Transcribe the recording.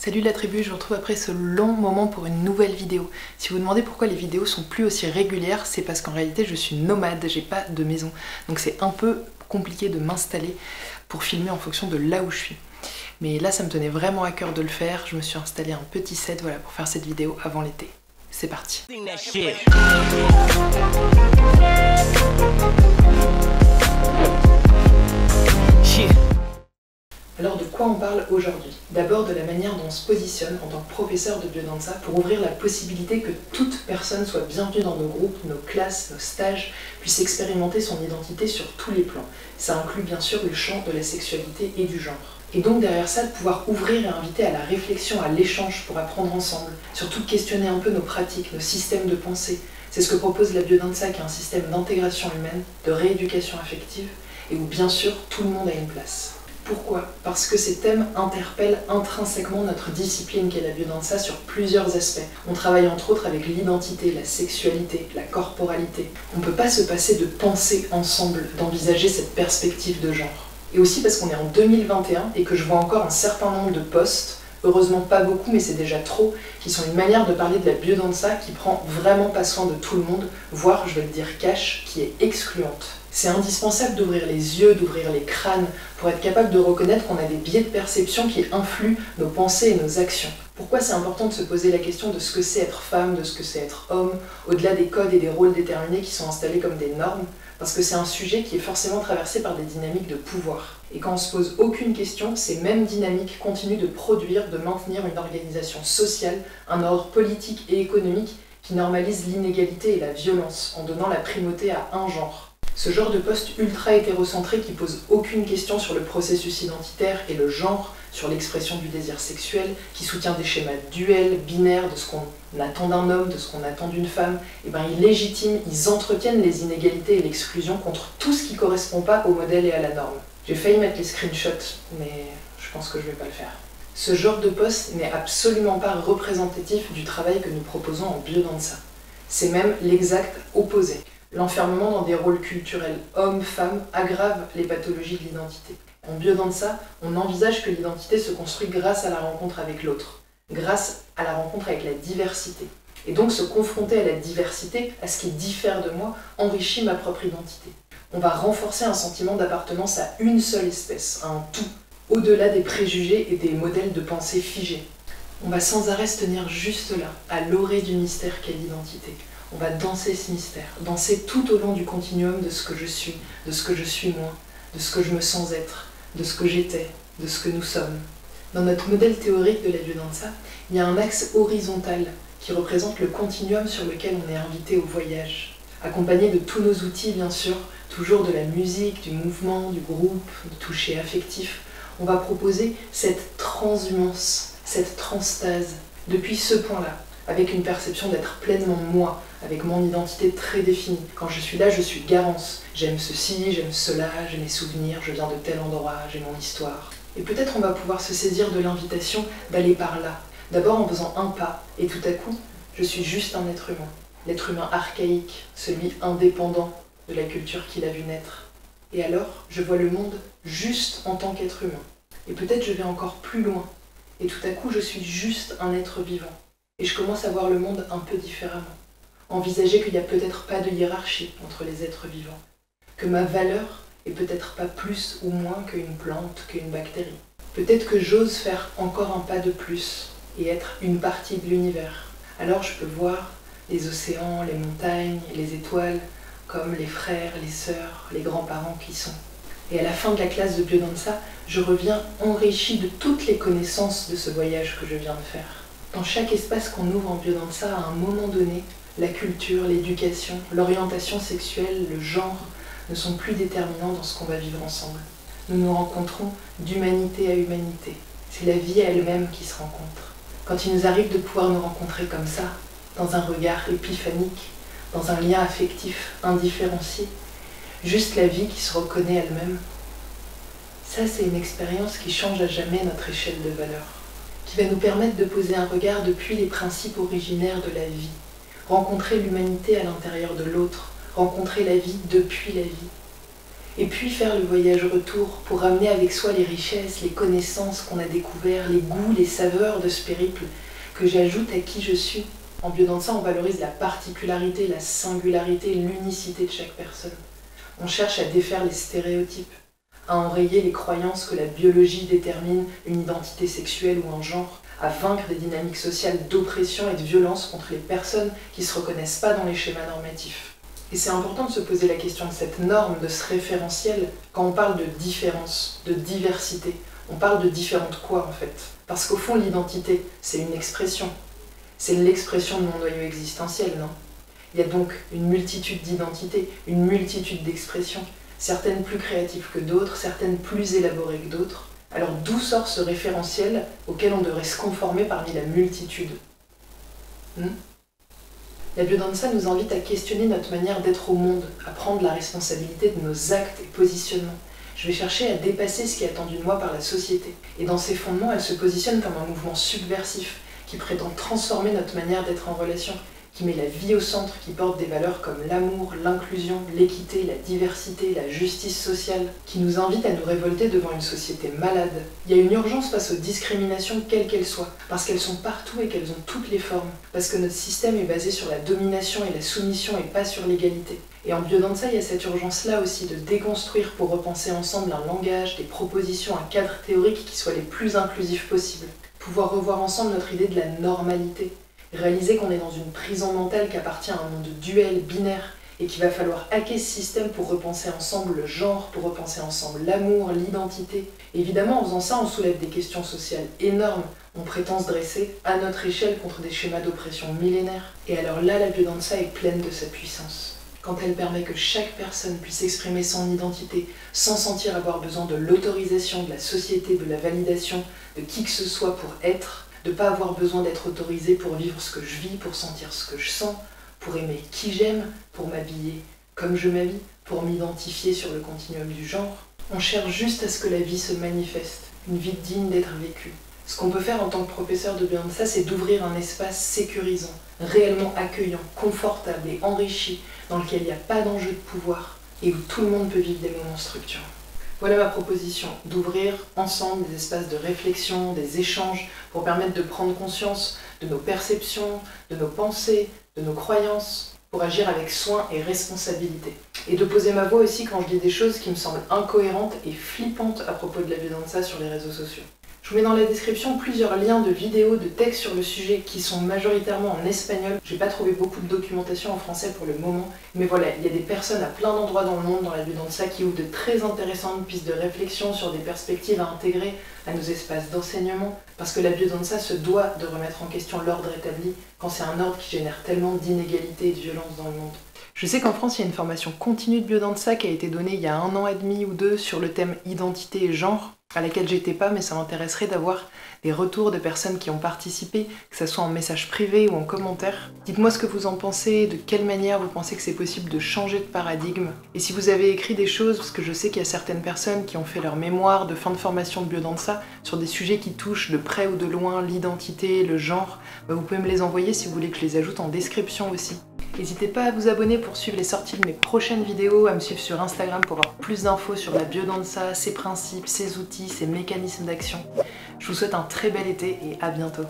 Salut la tribu, je vous retrouve après ce long moment pour une nouvelle vidéo. Si vous vous demandez pourquoi les vidéos sont plus aussi régulières, c'est parce qu'en réalité je suis nomade, j'ai pas de maison. Donc c'est un peu compliqué de m'installer pour filmer en fonction de là où je suis. Mais là ça me tenait vraiment à cœur de le faire, je me suis installé un petit set voilà, pour faire cette vidéo avant l'été. C'est parti. Alors de quoi on parle aujourd'hui? D'abord de la manière dont on se positionne en tant que professeur de biodanza pour ouvrir la possibilité que toute personne soit bienvenue dans nos groupes, nos classes, nos stages, puisse expérimenter son identité sur tous les plans. Ça inclut bien sûr le champ de la sexualité et du genre. Et donc derrière ça, de pouvoir ouvrir et inviter à la réflexion, à l'échange pour apprendre ensemble, surtout questionner un peu nos pratiques, nos systèmes de pensée. C'est ce que propose la biodanza qui est un système d'intégration humaine, de rééducation affective et où bien sûr tout le monde a une place. Pourquoi? Parce que ces thèmes interpellent intrinsèquement notre discipline qu'est la biodanza sur plusieurs aspects. On travaille entre autres avec l'identité, la sexualité, la corporalité. On ne peut pas se passer de penser ensemble, d'envisager cette perspective de genre. Et aussi parce qu'on est en 2021 et que je vois encore un certain nombre de posts, heureusement pas beaucoup mais c'est déjà trop, qui sont une manière de parler de la biodanza qui prend vraiment pas soin de tout le monde, voire, je vais le dire cash, qui est excluante. C'est indispensable d'ouvrir les yeux, d'ouvrir les crânes, pour être capable de reconnaître qu'on a des biais de perception qui influent nos pensées et nos actions. Pourquoi c'est important de se poser la question de ce que c'est être femme, de ce que c'est être homme, au-delà des codes et des rôles déterminés qui sont installés comme des normes? Parce que c'est un sujet qui est forcément traversé par des dynamiques de pouvoir. Et quand on se pose aucune question, ces mêmes dynamiques continuent de produire, de maintenir une organisation sociale, un ordre politique et économique qui normalise l'inégalité et la violence en donnant la primauté à un genre. Ce genre de poste ultra hétérocentré qui pose aucune question sur le processus identitaire et le genre, sur l'expression du désir sexuel, qui soutient des schémas duels, binaires, de ce qu'on attend d'un homme, de ce qu'on attend d'une femme, et ben ils légitiment, ils entretiennent les inégalités et l'exclusion contre tout ce qui ne correspond pas au modèle et à la norme. J'ai failli mettre les screenshots, mais je pense que je ne vais pas le faire. Ce genre de poste n'est absolument pas représentatif du travail que nous proposons en biodanza. C'est même l'exact opposé. L'enfermement dans des rôles culturels hommes-femmes aggrave les pathologies de l'identité. En biodanza, on envisage que l'identité se construit grâce à la rencontre avec l'autre, grâce à la rencontre avec la diversité. Et donc se confronter à la diversité, à ce qui diffère de moi, enrichit ma propre identité. On va renforcer un sentiment d'appartenance à une seule espèce, à un tout, au-delà des préjugés et des modèles de pensée figés. On va sans arrêt se tenir juste là, à l'orée du mystère qu'est l'identité. On va danser ce mystère, danser tout au long du continuum de ce que je suis, de ce que je suis moi, de ce que je me sens être, de ce que j'étais, de ce que nous sommes. Dans notre modèle théorique de la biodanza, il y a un axe horizontal qui représente le continuum sur lequel on est invité au voyage, accompagné de tous nos outils bien sûr, toujours de la musique, du mouvement, du groupe, du toucher affectif. On va proposer cette transhumance, cette transtase, depuis ce point-là, avec une perception d'être pleinement moi, avec mon identité très définie. Quand je suis là, je suis Garance. J'aime ceci, j'aime cela, j'ai mes souvenirs, je viens de tel endroit, j'ai mon histoire. Et peut-être on va pouvoir se saisir de l'invitation d'aller par là. D'abord en faisant un pas, et tout à coup, je suis juste un être humain. L'être humain archaïque, celui indépendant de la culture qu'il a vu naître. Et alors, je vois le monde juste en tant qu'être humain. Et peut-être je vais encore plus loin. Et tout à coup, je suis juste un être vivant. Et je commence à voir le monde un peu différemment. Envisager qu'il n'y a peut-être pas de hiérarchie entre les êtres vivants. Que ma valeur est peut-être pas plus ou moins qu'une plante, qu'une bactérie. Peut-être que j'ose faire encore un pas de plus et être une partie de l'univers. Alors je peux voir les océans, les montagnes, les étoiles, comme les frères, les sœurs, les grands-parents qui sont. Et à la fin de la classe de biodanza, je reviens enrichi de toutes les connaissances de ce voyage que je viens de faire. Dans chaque espace qu'on ouvre en biodanza, à un moment donné, la culture, l'éducation, l'orientation sexuelle, le genre ne sont plus déterminants dans ce qu'on va vivre ensemble. Nous nous rencontrons d'humanité à humanité. C'est la vie elle-même qui se rencontre. Quand il nous arrive de pouvoir nous rencontrer comme ça, dans un regard épiphanique, dans un lien affectif indifférencié, juste la vie qui se reconnaît elle-même, ça c'est une expérience qui change à jamais notre échelle de valeur, qui va nous permettre de poser un regard depuis les principes originaires de la vie, rencontrer l'humanité à l'intérieur de l'autre, rencontrer la vie depuis la vie. Et puis faire le voyage retour pour ramener avec soi les richesses, les connaissances qu'on a découvertes, les goûts, les saveurs de ce périple que j'ajoute à qui je suis. En biodanza, on valorise la particularité, la singularité, l'unicité de chaque personne. On cherche à défaire les stéréotypes, à enrayer les croyances que la biologie détermine une identité sexuelle ou un genre, à vaincre des dynamiques sociales d'oppression et de violence contre les personnes qui ne se reconnaissent pas dans les schémas normatifs. Et c'est important de se poser la question de cette norme, de ce référentiel, quand on parle de différence, de diversité. On parle de différentes quoi en fait? Parce qu'au fond, l'identité, c'est une expression. C'est l'expression de mon noyau existentiel, non? Il y a donc une multitude d'identités, une multitude d'expressions, certaines plus créatives que d'autres, certaines plus élaborées que d'autres. Alors d'où sort ce référentiel auquel on devrait se conformer parmi la multitude? La biodanza nous invite à questionner notre manière d'être au monde, à prendre la responsabilité de nos actes et positionnements. Je vais chercher à dépasser ce qui est attendu de moi par la société. Et dans ses fondements, elle se positionne comme un mouvement subversif qui prétend transformer notre manière d'être en relation, qui met la vie au centre, qui porte des valeurs comme l'amour, l'inclusion, l'équité, la diversité, la justice sociale, qui nous invite à nous révolter devant une société malade. Il y a une urgence face aux discriminations, quelles qu'elles soient, parce qu'elles sont partout et qu'elles ont toutes les formes, parce que notre système est basé sur la domination et la soumission et pas sur l'égalité. Et en biodanza, il y a cette urgence-là aussi de déconstruire pour repenser ensemble un langage, des propositions, un cadre théorique qui soit les plus inclusifs possibles. Pouvoir revoir ensemble notre idée de la normalité. Réaliser qu'on est dans une prison mentale qui appartient à un monde duel, binaire, et qu'il va falloir hacker ce système pour repenser ensemble le genre, pour repenser ensemble l'amour, l'identité. Évidemment, en faisant ça, on soulève des questions sociales énormes. On prétend se dresser à notre échelle contre des schémas d'oppression millénaires. Et alors là, la biodanza est pleine de sa puissance. Quand elle permet que chaque personne puisse exprimer son identité sans sentir avoir besoin de l'autorisation de la société, de la validation de qui que ce soit pour être, de ne pas avoir besoin d'être autorisé pour vivre ce que je vis, pour sentir ce que je sens, pour aimer qui j'aime, pour m'habiller comme je m'habille, pour m'identifier sur le continuum du genre. On cherche juste à ce que la vie se manifeste, une vie digne d'être vécue. Ce qu'on peut faire en tant que professeur de biodanza, c'est d'ouvrir un espace sécurisant, réellement accueillant, confortable et enrichi, dans lequel il n'y a pas d'enjeu de pouvoir et où tout le monde peut vivre des moments structurants. Voilà ma proposition, d'ouvrir ensemble des espaces de réflexion, des échanges, pour permettre de prendre conscience de nos perceptions, de nos pensées, de nos croyances, pour agir avec soin et responsabilité. Et de poser ma voix aussi quand je dis des choses qui me semblent incohérentes et flippantes à propos de la biodanza sur les réseaux sociaux. Je vous mets dans la description plusieurs liens de vidéos, de textes sur le sujet qui sont majoritairement en espagnol. J'ai pas trouvé beaucoup de documentation en français pour le moment, mais voilà, il y a des personnes à plein d'endroits dans le monde dans la biodanza qui ouvrent de très intéressantes pistes de réflexion sur des perspectives à intégrer à nos espaces d'enseignement, parce que la biodanza se doit de remettre en question l'ordre établi quand c'est un ordre qui génère tellement d'inégalités et de violences dans le monde. Je sais qu'en France, il y a une formation continue de biodanza qui a été donnée il y a 1 an et demi ou 2 sur le thème identité et genre, à laquelle j'étais pas, mais ça m'intéresserait d'avoir des retours de personnes qui ont participé, que ce soit en message privé ou en commentaire. Dites-moi ce que vous en pensez, de quelle manière vous pensez que c'est possible de changer de paradigme. Et si vous avez écrit des choses, parce que je sais qu'il y a certaines personnes qui ont fait leur mémoire de fin de formation de biodanza sur des sujets qui touchent de près ou de loin l'identité, le genre, vous pouvez me les envoyer si vous voulez que je les ajoute en description aussi. N'hésitez pas à vous abonner pour suivre les sorties de mes prochaines vidéos, à me suivre sur Instagram pour avoir plus d'infos sur la biodanza, ses principes, ses outils, ses mécanismes d'action. Je vous souhaite un très bel été et à bientôt.